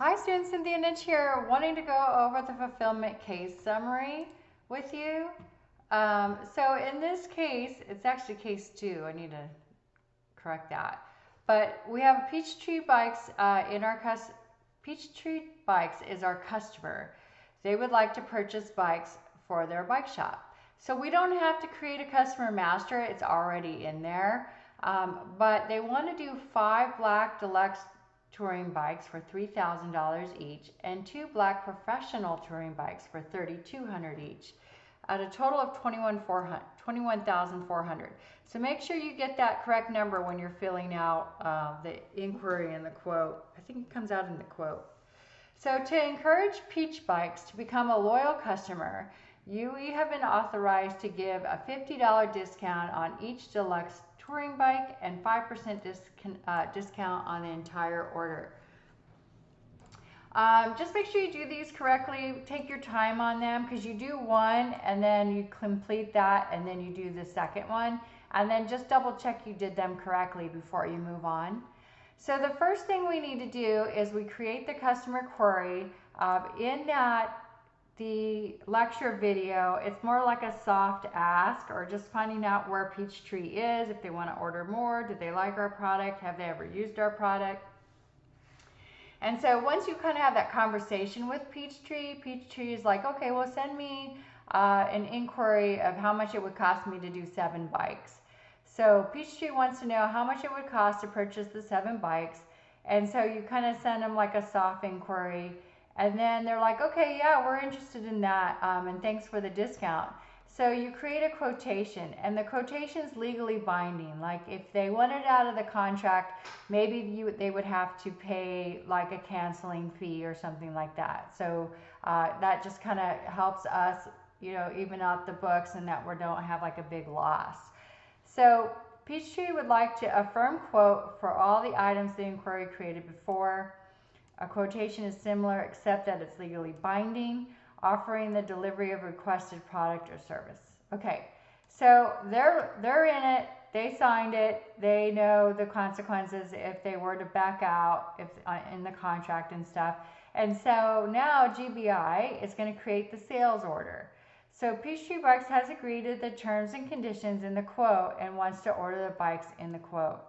Hi students, Cynthia Nitch here, wanting to go over the fulfillment case summary with you. So in this case, it's actually case 2, I need to correct that. But we have Peachtree Bikes Peachtree Bikes is our customer. They would like to purchase bikes for their bike shop. So we don't have to create a customer master, it's already in there. But they want to do 5 black deluxe touring bikes for $3,000 each and 2 black professional touring bikes for $3,200 each at a total of $21,400. So make sure you get that correct number when you're filling out the inquiry and the quote. I think it comes out in the quote. So to encourage Peach Bikes to become a loyal customer, we have been authorized to give a $50 discount on each deluxe touring bike and 5% discount on the entire order. Just make sure you do these correctly. Take your time on them because you do one and then you complete that and then you do the second one. And then just double check you did them correctly before you move on. So the first thing we need to do is we create the customer query. In the lecture video, it's more like a soft ask or just finding out where Peachtree is, if they want to order more, do they like our product, have they ever used our product. And so once you kind of have that conversation with Peachtree is like, okay, well send me an inquiry of how much it would cost me to do 7 bikes. So Peachtree wants to know how much it would cost to purchase the 7 bikes. And so you kind of send them like a soft inquiry. And then they're like, okay, yeah, we're interested in that, and thanks for the discount. So you create a quotation, and the quotation is legally binding. Like if they want it out of the contract, maybe they would have to pay like a canceling fee or something like that. So that just kind of helps us, even out the books and that we don't have like a big loss. So Peachtree would like to affirm quote for all the items the inquiry created before. A quotation is similar except that it's legally binding, offering the delivery of requested product or service. Okay, so they're in it, they signed it, they know the consequences if they were to back out in the contract and stuff. And so now GBI is going to create the sales order. So Peachtree Bikes has agreed to the terms and conditions in the quote and wants to order the bikes in the quote.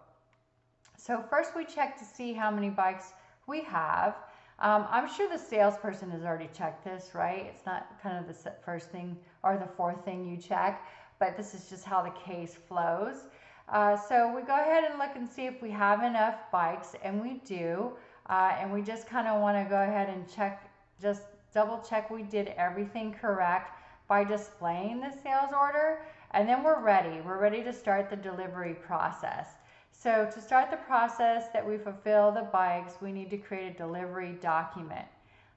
So first we check to see how many bikes we have. I'm sure the salesperson has already checked this, right? It's not kind of the first thing or the fourth thing you check, but this is just how the case flows. So we go ahead and look and see if we have enough bikes, and we do. And we just kind of want to go ahead and check, just double check we did everything correct by displaying the sales order. And then we're ready. We're ready to start the delivery process. So to start the process that we fulfill the bikes, we need to create a delivery document.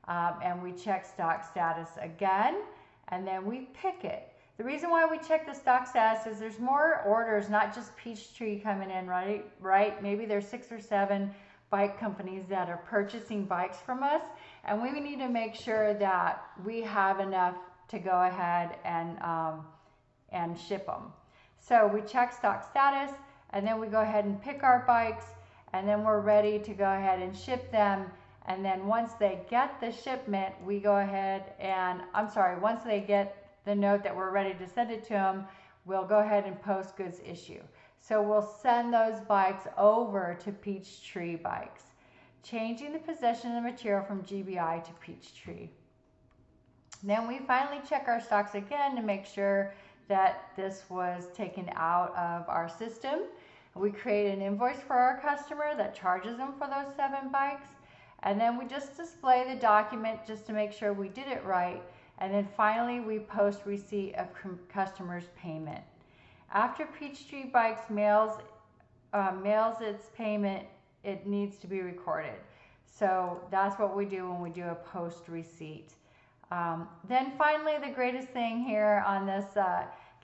And we check stock status again, and then we pick it. The reason why we check the stock status is there's more orders, not just Peachtree coming in, right? Maybe there's 6 or 7 bike companies that are purchasing bikes from us, and we need to make sure that we have enough to go ahead and ship them. So we check stock status, and then we go ahead and pick our bikes, and then we're ready to go ahead and ship them. And then once they get the shipment, we go ahead and, once they get the note that we're ready to send it to them, we'll go ahead and post goods issue. So we'll send those bikes over to Peachtree Bikes, changing the possession of the material from GBI to Peachtree. Then we finally check our stocks again to make sure that this was taken out of our system. We create an invoice for our customer that charges them for those 7 bikes. And then we just display the document just to make sure we did it right. And then finally we post receipt of customer's payment. After Peachtree Bikes mails its payment, it needs to be recorded. So that's what we do when we do a post receipt. Then finally, the greatest thing here on this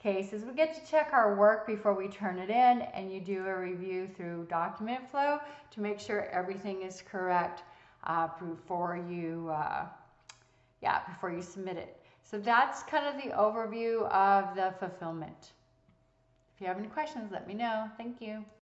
case is we get to check our work before we turn it in, and you do a review through document flow to make sure everything is correct before you submit it. So that's kind of the overview of the fulfillment. If you have any questions, let me know. Thank you.